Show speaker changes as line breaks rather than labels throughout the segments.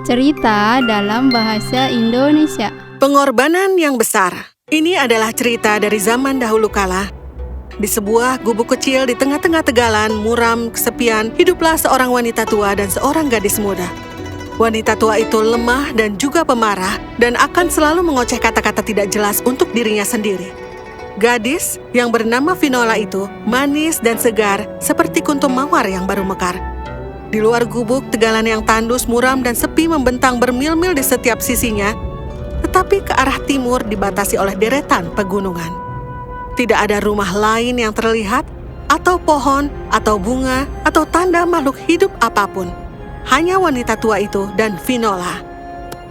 Cerita dalam bahasa Indonesia.
Pengorbanan yang besar. Ini adalah cerita dari zaman dahulu kala. Di sebuah gubuk kecil di tengah-tengah tegalan, muram, kesepian, hiduplah seorang wanita tua dan seorang gadis muda. Wanita tua itu lemah dan juga pemarah dan akan selalu mengoceh kata-kata tidak jelas untuk dirinya sendiri. Gadis yang bernama Finola itu manis dan segar seperti kuntum mawar yang baru mekar. Di luar gubuk, tegalan yang tandus, muram, dan sepi membentang bermil-mil di setiap sisinya, tetapi ke arah timur dibatasi oleh deretan pegunungan. Tidak ada rumah lain yang terlihat, atau pohon, atau bunga, atau tanda makhluk hidup apapun. Hanya wanita tua itu dan Finola.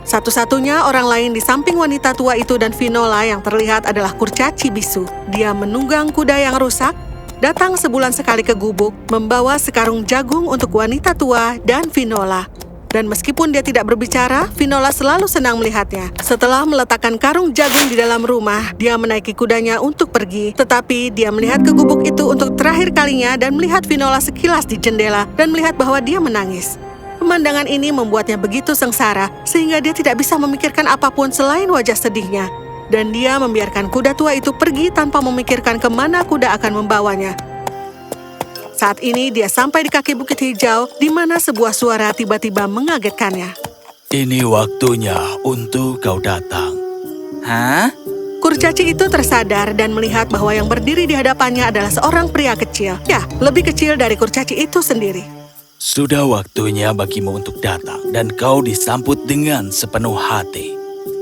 Satu-satunya orang lain di samping wanita tua itu dan Finola yang terlihat adalah kurcaci bisu. Dia menunggang kuda yang rusak, datang sebulan sekali ke gubuk, membawa sekarung jagung untuk wanita tua dan Finola. Dan meskipun dia tidak berbicara, Finola selalu senang melihatnya. Setelah meletakkan karung jagung di dalam rumah, dia menaiki kudanya untuk pergi. Tetapi dia melihat ke gubuk itu untuk terakhir kalinya dan melihat Finola sekilas di jendela dan melihat bahwa dia menangis. Pemandangan ini membuatnya begitu sengsara, sehingga dia tidak bisa memikirkan apapun selain wajah sedihnya. Dan dia membiarkan kuda tua itu pergi tanpa memikirkan kemana kuda akan membawanya. Saat ini dia sampai di kaki bukit hijau, di mana sebuah suara tiba-tiba mengagetkannya.
Ini waktunya untuk kau datang.
Hah?
Kurcaci itu tersadar dan melihat bahwa yang berdiri di hadapannya adalah seorang pria kecil. Ya, lebih kecil dari kurcaci itu sendiri.
Sudah waktunya bagimu untuk datang, dan kau disambut dengan sepenuh hati.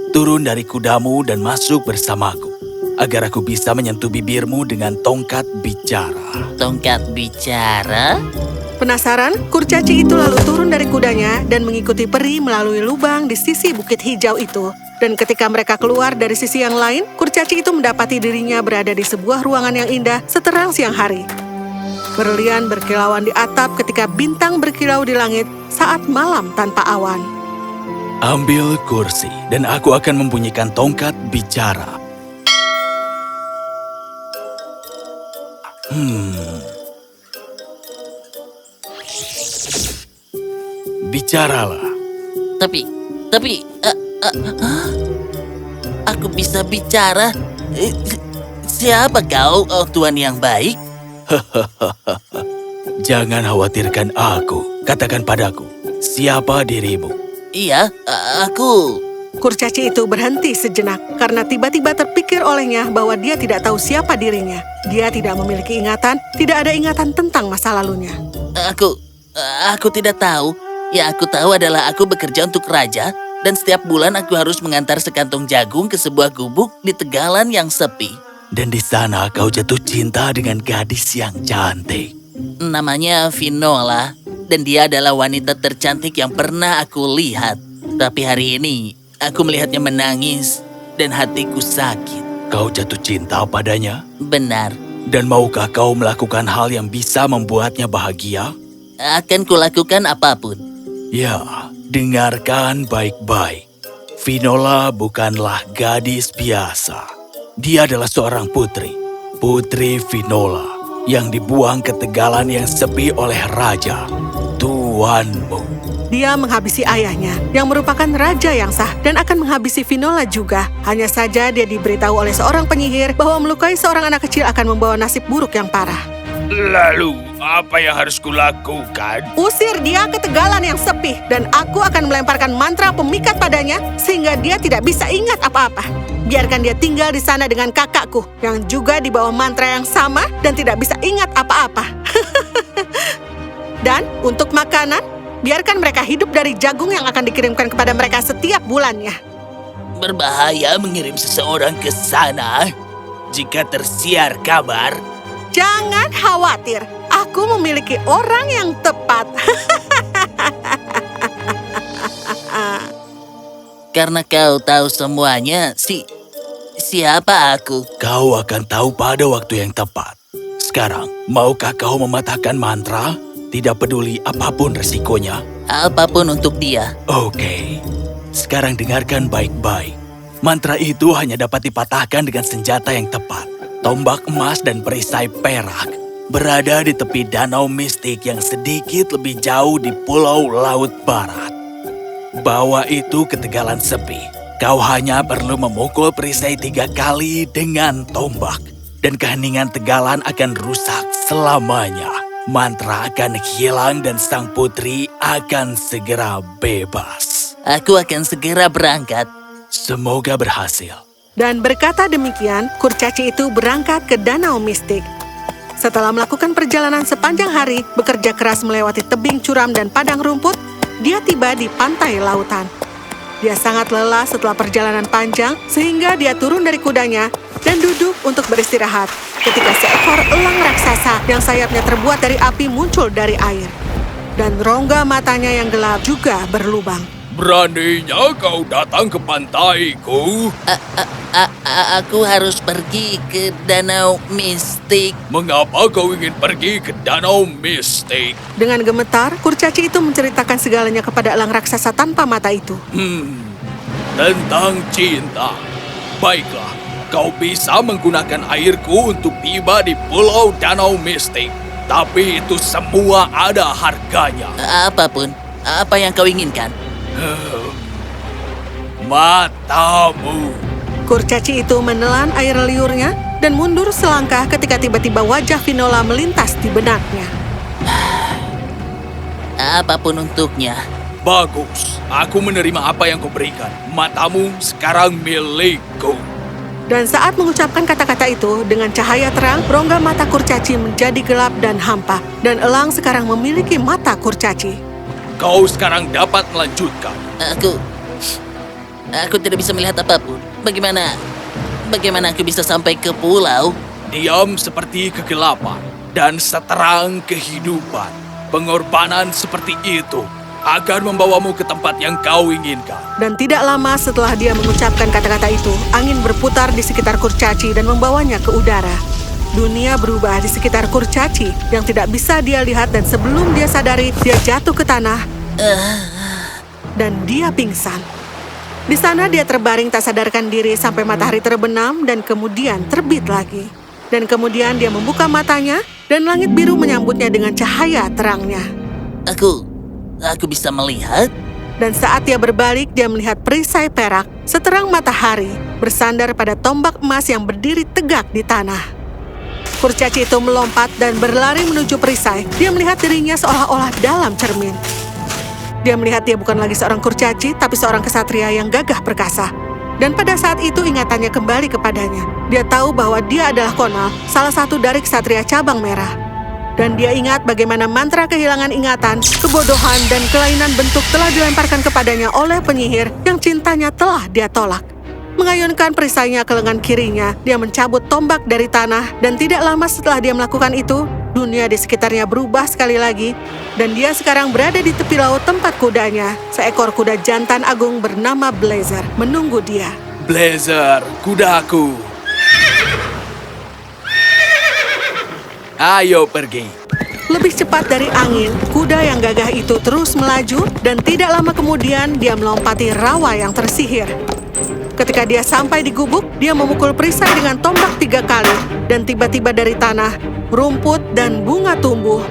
Turun dari kudamu dan masuk bersamaku, agar aku bisa menyentuh bibirmu dengan tongkat bicara.
Tongkat bicara?
Penasaran, kurcaci itu lalu turun dari kudanya dan mengikuti peri melalui lubang di sisi bukit hijau itu. Dan ketika mereka keluar dari sisi yang lain, kurcaci itu mendapati dirinya berada di sebuah ruangan yang indah seterang siang hari. Berlian berkilauan di atap ketika bintang berkilau di langit saat malam tanpa awan.
Ambil kursi, dan aku akan membunyikan tongkat bicara. Bicaralah.
Tapi, aku bisa bicara. Siapa kau, oh Tuan yang baik?
Jangan khawatirkan aku. Katakan padaku, siapa dirimu?
Iya, aku.
Kurcaci itu berhenti sejenak karena tiba-tiba terpikir olehnya bahwa dia tidak tahu siapa dirinya. Dia tidak memiliki ingatan, tidak ada ingatan tentang masa lalunya.
Aku tidak tahu. Yang aku tahu adalah aku bekerja untuk raja, dan setiap bulan aku harus mengantar sekantong jagung ke sebuah gubuk di tegalan yang sepi.
Dan di sana kau jatuh cinta dengan gadis yang cantik.
Namanya Finola, dan dia adalah wanita tercantik yang pernah aku lihat. Tapi hari ini, aku melihatnya menangis, dan hatiku sakit.
Kau jatuh cinta padanya?
Benar.
Dan maukah kau melakukan hal yang bisa membuatnya bahagia?
Akan kulakukan apapun.
Ya, dengarkan baik-baik. Finola bukanlah gadis biasa. Dia adalah seorang putri. Putri Finola yang dibuang ke tegalan yang sepi oleh raja, tuanmu.
Dia menghabisi ayahnya, yang merupakan raja yang sah, dan akan menghabisi Finola juga. Hanya saja dia diberitahu oleh seorang penyihir bahwa melukai seorang anak kecil akan membawa nasib buruk yang parah.
Lalu, apa yang harus kulakukan?
Usir dia ke tegalan yang sepi, dan aku akan melemparkan mantra pemikat padanya, sehingga dia tidak bisa ingat apa-apa. Biarkan dia tinggal di sana dengan kakakku, yang juga di bawah mantra yang sama dan tidak bisa ingat apa-apa. Dan untuk makanan, biarkan mereka hidup dari jagung yang akan dikirimkan kepada mereka setiap bulannya.
Berbahaya mengirim seseorang ke sana. Jika tersiar kabar,
Jangan khawatir, aku memiliki orang yang tepat.
karena kau tahu semuanya, siapa aku?
Kau akan tahu pada waktu yang tepat. Sekarang, maukah kau mematahkan mantra? Tidak peduli apapun resikonya.
Apapun untuk dia.
Oke, sekarang dengarkan baik-baik. Mantra itu hanya dapat dipatahkan dengan senjata yang tepat. Tombak emas dan perisai perak berada di tepi danau mistik yang sedikit lebih jauh di Pulau Laut Barat. bawa itu ke tegalan sepi. Kau hanya perlu memukul perisai 3 kali dengan tombak. Dan keheningan tegalan akan rusak selamanya. Mantra akan hilang dan sang putri akan segera bebas.
Aku akan segera berangkat.
Semoga berhasil.
Dan berkata demikian, kurcaci itu berangkat ke danau mistik. Setelah melakukan perjalanan sepanjang hari, bekerja keras melewati tebing curam dan padang rumput, dia tiba di pantai lautan. Dia sangat lelah setelah perjalanan panjang, sehingga dia turun dari kudanya dan duduk untuk beristirahat ketika seekor elang raksasa yang sayapnya terbuat dari api muncul dari air. Dan rongga matanya yang gelap juga berlubang.
Beraninya kau datang ke pantaiku?
Aku harus pergi ke danau mistik.
Mengapa kau ingin pergi ke danau mistik?
Dengan gemetar, kurcaci itu menceritakan segalanya kepada elang raksasa tanpa mata itu.
Tentang cinta. Baiklah, kau bisa menggunakan airku untuk tiba di pulau danau mistik. Tapi itu semua ada harganya.
Apapun, apa yang kau inginkan?
Matamu.
Kurcaci itu menelan air liurnya dan mundur selangkah ketika tiba-tiba wajah Finola melintas di benaknya.
Apapun untuknya.
Bagus, aku menerima apa yang kau berikan. Matamu sekarang milikku.
Dan saat mengucapkan kata-kata itu, dengan cahaya terang, rongga mata kurcaci menjadi gelap dan hampa. Dan elang sekarang memiliki mata kurcaci.
Kau sekarang dapat melanjutkan.
Aku tidak bisa melihat apapun. Bagaimana aku bisa sampai ke pulau?
Diam seperti kegelapan dan seterang kehidupan. Pengorbanan seperti itu akan membawamu ke tempat yang kau inginkan.
Dan tidak lama setelah dia mengucapkan kata-kata itu, angin berputar di sekitar kurcaci dan membawanya ke udara. Dunia berubah di sekitar kurcaci yang tidak bisa dia lihat, dan sebelum dia sadari, dia jatuh ke tanah dan dia pingsan. Di sana dia terbaring tak sadarkan diri sampai matahari terbenam dan kemudian terbit lagi. Dan kemudian dia membuka matanya dan langit biru menyambutnya dengan cahaya terangnya.
Aku bisa melihat.
Dan saat dia berbalik, dia melihat perisai perak seterang matahari bersandar pada tombak emas yang berdiri tegak di tanah. Kurcaci itu melompat dan berlari menuju perisai. Dia melihat dirinya seolah-olah dalam cermin. Dia melihat dia bukan lagi seorang kurcaci, tapi seorang kesatria yang gagah perkasa. Dan pada saat itu ingatannya kembali kepadanya. Dia tahu bahwa dia adalah Konal, salah satu dari kesatria cabang merah. Dan dia ingat bagaimana mantra kehilangan ingatan, kebodohan, dan kelainan bentuk telah dilemparkan kepadanya oleh penyihir yang cintanya telah dia tolak. Mengayunkan perisainya ke lengan kirinya, dia mencabut tombak dari tanah, dan tidak lama setelah dia melakukan itu, dunia di sekitarnya berubah sekali lagi, dan dia sekarang berada di tepi laut tempat kudanya. Seekor kuda jantan agung bernama Blazer menunggu dia.
Blazer, kudaku. Ayo pergi.
Lebih cepat dari angin, kuda yang gagah itu terus melaju, dan tidak lama kemudian dia melompati rawa yang tersihir. Ketika dia sampai di gubuk, dia memukul perisai dengan tombak 3 kali, dan tiba-tiba dari tanah, rumput dan bunga tumbuh,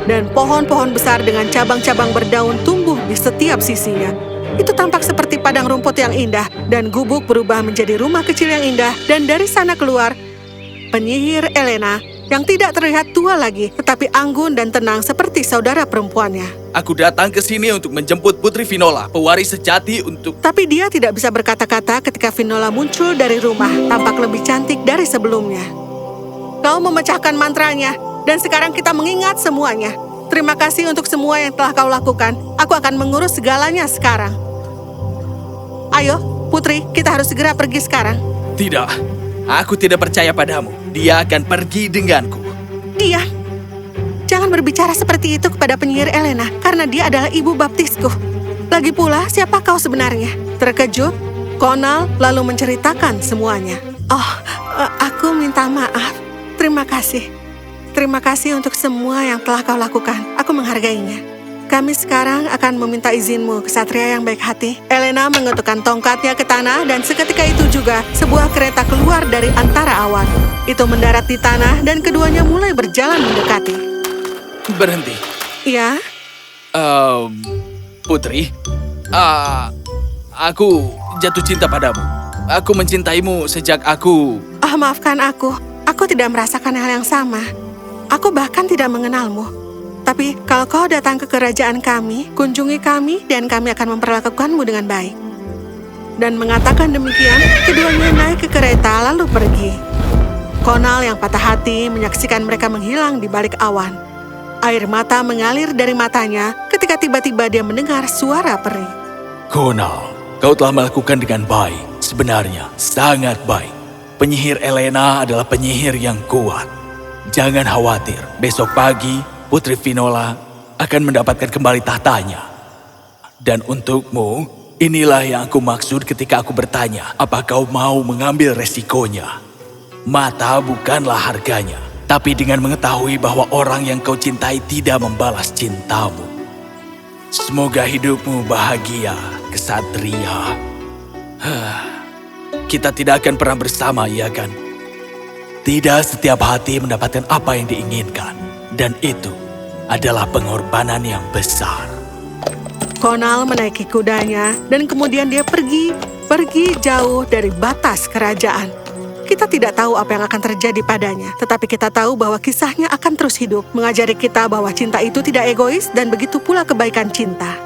dan pohon-pohon besar dengan cabang-cabang berdaun tumbuh di setiap sisinya. Itu tampak seperti padang rumput yang indah, dan gubuk berubah menjadi rumah kecil yang indah, dan dari sana keluar penyihir Elena yang tidak terlihat tua lagi, tetapi anggun dan tenang seperti saudara perempuannya.
Aku datang ke sini untuk menjemput Putri Finola, pewaris sejati untuk...
Tapi dia tidak bisa berkata-kata ketika Finola muncul dari rumah, tampak lebih cantik dari sebelumnya. Kau memecahkan mantranya, dan sekarang kita mengingat semuanya. Terima kasih untuk semua yang telah kau lakukan. Aku akan mengurus segalanya sekarang. Ayo, Putri, kita harus segera pergi sekarang.
Tidak, aku tidak percaya padamu. Dia akan pergi denganku.
Diam. Jangan berbicara seperti itu kepada penyihir Elena, karena dia adalah ibu baptisku. Lagi pula, siapa kau sebenarnya? Terkejut, Konal lalu menceritakan semuanya. Oh, aku minta maaf. Terima kasih. Terima kasih untuk semua yang telah kau lakukan. Aku menghargainya. Kami sekarang akan meminta izinmu, kesatria yang baik hati. Elena mengetukkan tongkatnya ke tanah, dan seketika itu juga sebuah kereta keluar dari antara awan. Itu mendarat di tanah, dan keduanya mulai berjalan mendekati.
Berhenti.
Ya,
Putri, Aku jatuh cinta padamu. Aku mencintaimu sejak aku...
Ah, maafkan aku. Aku tidak merasakan hal yang sama. Aku bahkan tidak mengenalmu. Tapi kalau kau datang ke kerajaan kami, kunjungi kami dan kami akan memperlakukanmu dengan baik. Dan mengatakan demikian, keduanya naik ke kereta lalu pergi. Konal yang patah hati menyaksikan mereka menghilang di balik awan. Air mata mengalir dari matanya ketika tiba-tiba dia mendengar suara peri.
Konal, kau telah melakukan dengan baik. Sebenarnya, sangat baik. Penyihir Elena adalah penyihir yang kuat. Jangan khawatir, besok pagi Putri Finola akan mendapatkan kembali tahtanya. Dan untukmu, inilah yang aku maksud ketika aku bertanya, apa kau mau mengambil resikonya? Mata bukanlah harganya, tapi dengan mengetahui bahwa orang yang kau cintai tidak membalas cintamu. Semoga hidupmu bahagia, kesatria. Kita tidak akan pernah bersama, ya kan? Tidak setiap hati mendapatkan apa yang diinginkan. Dan itu adalah pengorbanan yang besar.
Konal menaiki kudanya dan kemudian dia pergi jauh dari batas kerajaan. Kita tidak tahu apa yang akan terjadi padanya, tetapi kita tahu bahwa kisahnya akan terus hidup, mengajari kita bahwa cinta itu tidak egois dan begitu pula kebaikan cinta.